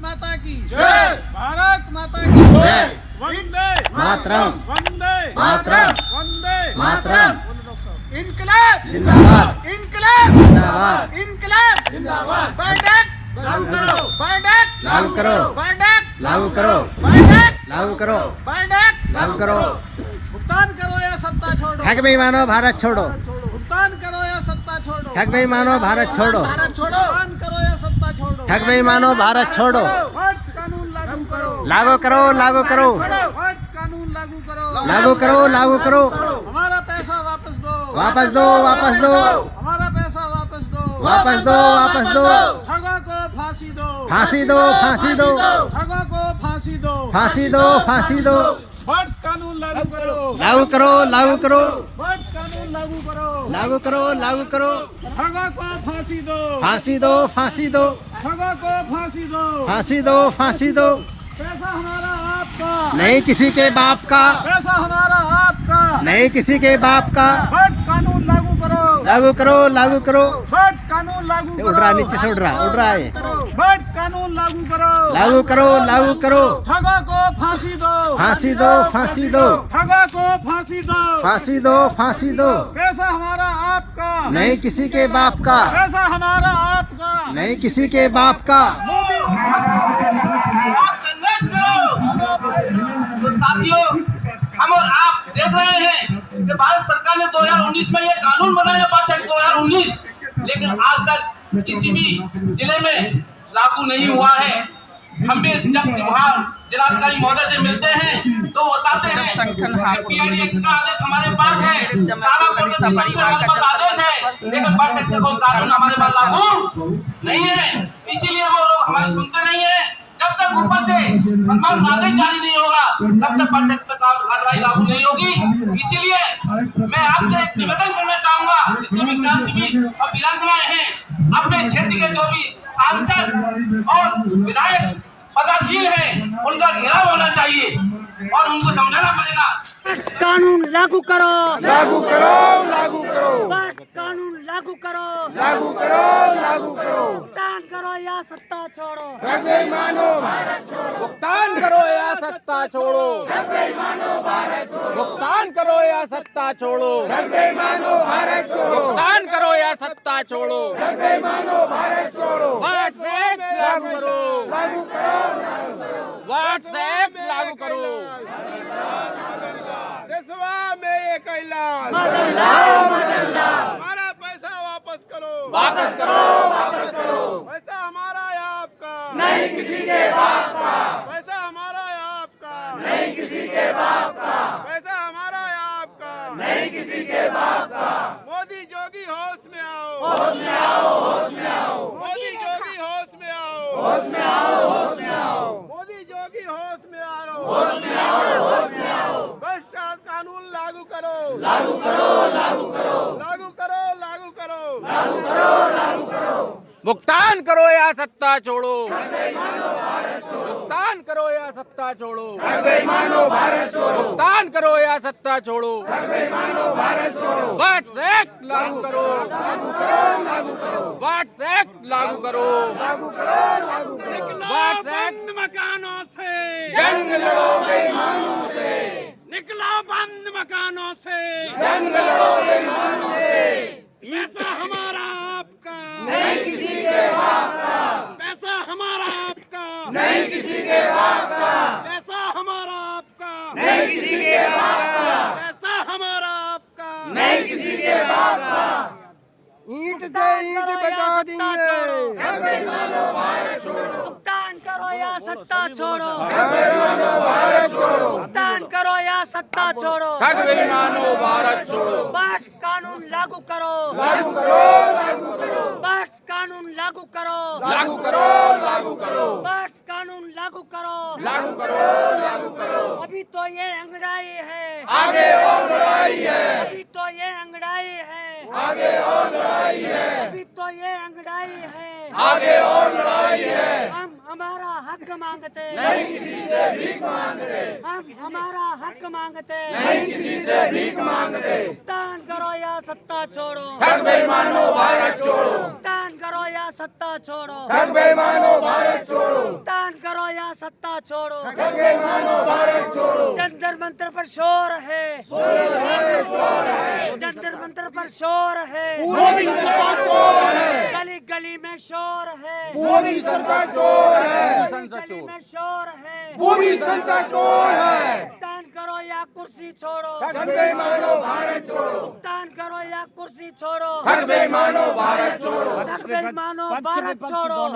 माता की जय, भारत माता की जय, वंदे मातरम, वंदे मातरम, वंदे मातरम। इनकलाब जिंदाबाद, इनकलाब जिंदाबाद, इनकलाब जिंदाबाद। बैठक लागू करो, बैठक लागू करो, बैठक लागू करो, बैठक लागू करो, बैठक लागू करो। भुगतान करो या सत्ता छोड़ो, ठग बेईमानो भारत छोड़ो, भुगतान करो या सत्ता छोड़ो, ठग बेईमानो भारत छोड़ो, भारत छोड़ो, भुगतान करो या सत्ता छोड़ो, ठग बेईमानो भारत छोड़ो। वर्ष कानून लागू करो, लागू करो, लागू करो, वर्ष कानून लागू करो, लागू करो, लागू करो। हमारा पैसा वापस दो, वापस दो, वापस दो, हमारा पैसा वापस दो, वापस दो, वापस दो। ठगों को फांसी दो, फांसी दो, फांसी दो, ठगों को फांसी दो, फांसी दो, फांसी दो। वर्ष कानून लागू करो, लागू करो, लागू करो, वर्ष कानून लागू करो, लागू करो, लागू करो। ठगों को फांसी दो, फांसी दो, फांसी दो, ठगों को फांसी दो, फांसी दो, फांसी दो। पैसा हमारा आपका, नहीं किसी के बाप का, पैसा हमारा आपका, नहीं किसी के बाप का। वर्ष कानून लागू करो, लागू करो, लागू करो। वर्ष कानून लागू करो, उड़ रहा, नीचे से उड़ रहा, उड़ रहा है। वर्ष कानून लागू करो, लागू करो, लागू करो। ठगों को फांसी दो, फांसी दो, फांसी दो, ठगों को फांसी दो, फांसी दो, फांसी दो। पैसा हमारा आपका, नहीं किसी के बाप का, पैसा हमारा आपका, नहीं किसी के बाप का। मोदी तो साथियों, हम और आप देख रहे हैं कि भारत सरकार ने 2019 में ये कानून बनाया, पास एक्ट 2019, लेकिन आज तक किसी भी जिले में लागू नहीं हुआ है। हम भी जब वहाँ जिलाधिकारी महोदय से मिलते हैं तो वो बताते हैं कि पीआईडी एक्ट का आदेश हमारे पास है, सारा हमारे पास आदेश है, लेकिन बर्थ सर्टिफिकेट का कानून हमारे पास लागू नहीं है। इसीलिए वो लोग हमारी सुनते नहीं है। जब तक ऊपर से फरमान आदेश जारी नहीं होगा तब तक बर्थ सर्टिफिकेट कार्रवाई लागू नहीं होगी। इसीलिए मैं आपसे एक निवेदन करना चाहूंगा, जितने भी क्रांतिवीर और वीरांगनाएं हैं, अपने क्षेत्र के जो भी सांसद और विधायक पदासीन हैं, उनका घेराव होना चाहिए और उनको समझाना पड़ेगा। कानून लागू करो, लागू करो, लागू करो, बस कानून लागू करो, लागू करो, लागू करो, भुगतान करो या सत्ता छोड़ो, ठग बेईमानो भारत छोड़ो, भुगतान करो या सत्ता छोड़ो, ठग बेईमानो भारत छोड़ो, भुगतान करो या सत्ता छोड़ो, ठग बेईमानो भारत छोड़ो, भुगतान करो या सत्ता छोड़ो, ठग बेईमानो भारत छोड़ो, व्हाट्सएप लागू करो, लागू करो, व्हाट्सएप लागू करो, देशवा में एक ऐलान, हमारा पैसा वापस करो, वापस करो, वापस करो, पैसा हमारा या आपका, नहीं किसी के बाप का, पैसा हमारा या आपका, नहीं किसी के बाप का, पैसा हमारा या आपका, नहीं किसी के बाप का। मोदी जोगी होश में आओ, होश में आओ, होश में आओ, मोदी जोगी होश में आओ, होश में आओ, होश में आओ, मोदी जोगी होश में आओ, होश में आओ, होश में आओ। भ्रष्टाचार कानून लागू करो, लागू करो, लागू करो, लागू करो, लागू करो, लागू करो, लागू करो। भुगतान करो या सत्ता छोड़ो, भुगतान करो या सत्ता छोड़ो, भारत छोड़ो, भुगतान करो या सत्ता छोड़ो, भारत छोड़ो, व्हाट्सएप लागू करो, लागू करो, लागू करो, व्हाट्सएप लागू करो, लागू करो, लागू करो, व्हाट्सएप मकानों से जंग लड़ो बेईमानों से, निकलो बंद मकानों से जंग लड़ो बेईमानों से। पैसा हमारा आपका, नहीं किसी के बाप का, पैसा हमारा आपका, नहीं किसी के बाप का, पैसा हमारा आपका, नहीं किसी के बाप का, पैसा हमारा आपका, नहीं किसी के बाप का। ईंट से ईंट बचा देंगे, भुगतान करो या सत्ता छोड़ो, भारत छोड़ो, भुगतान करो या सत्ता छोड़ो, ठग बेईमानो भारत छोड़ो, बस कानून लागू करो, लागू करो, लागू करो, बस कानून लागू करो, लागू करो, लागू करो, बस कानून लागू करो, लागू करो, लागू करो। अभी तो ये अंगड़ाई है, आगे और लड़ाई है, अभी तो ये अंगड़ाई है, आगे और लड़ाई है, अभी तो ये अंगड़ाई है। आगे और लड़ाई है। हम हमारा हक मांगते, नहीं किसी से भीख मांगते, हम हमारा हक मांगते, नहीं किसी से भीख मांगते। भुगतान करो या सत्ता छोड़ो, ठग बेईमानो भारत छोड़ो, भुगतान करो या सत्ता छोड़ो, ठग बेईमानो भारत छोड़ो, भुगतान सत्ता छोड़ो दंगे मानो भारत छोड़ो जंतर मंतर पर शोर है जंतर मंतर पर शोर है मोदी सरकार चोर है गली गली में शोर है मोदी सरकार चोर है गली गली में शोर है मोदी सरकार चोर है भुगतान करो या कुर्सी छोड़ो दंगे मानो भारत छोड़ो भुगतान करो या कुर्सी छोड़ो दंगे मानो भारत छोड़ो ठग बेईमानो भारत छोड़ो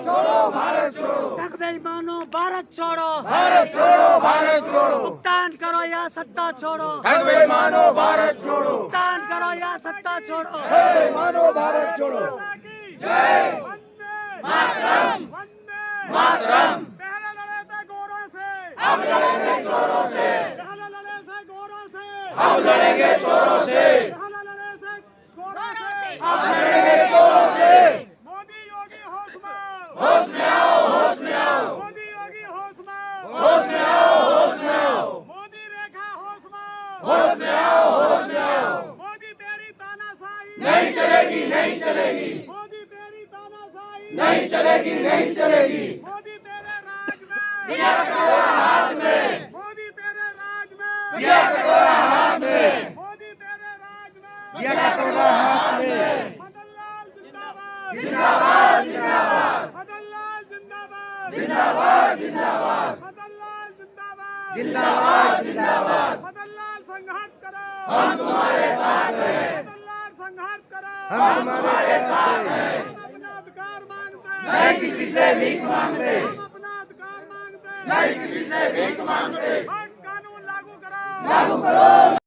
छोड़ो भारत छोड़ो ठग बेईमानो भारत छोड़ो भारत छोड़ो भारत छोड़ो भुगतान करो या सत्ता छोड़ो दंगे मानो भारत छोड़ो भुगतान करो या सत्ता छोड़ो दंगे मानो भारत छोड़ो जय मातरम मातरम पहले लड़े थे गोरों से अब लड़ेंगे चोरों से पहले लड़े थे गोरों से अब लड़ेंगे चोरों से पहले लड़े थे गोरों से अब लड़ेंगे चोरों से मोदी योगी होश में होश में आओ होश में आओ मोदी योगी होश में होश में आओ होश में आओ मोदी रेखा होश में होश में आओ होश में आओ मोदी तेरी तानाशाही नहीं चलेगी नहीं चलेगी मोदी तेरी तानाशाही नहीं चलेगी नहीं चलेगी मोदी तेरे राज में दिया कटोरा हाथ में मोदी तेरे राज में दिया कटोरा हाथ में मोदी तेरे राज में दिया कटोरा हाथ में मदनलाल जिंदाबाद जिंदाबाद जिंदाबाद मदनलाल जिंदाबाद जिंदाबाद जिंदाबाद मदनलाल जिंदाबाद जिंदाबाद जिंदाबाद मदनलाल संघर्ष करो हम तुम्हारे साथ हैं मदनलाल संघर्ष करो हम तुम्हारे साथ हैं हम अपना अधिकार मांगते हैं नहीं किसी से भीख मांगते हम अपना अधिकार मांगते हैं नहीं किसी से भीख मांगते हट कानून लागू करो लागू करो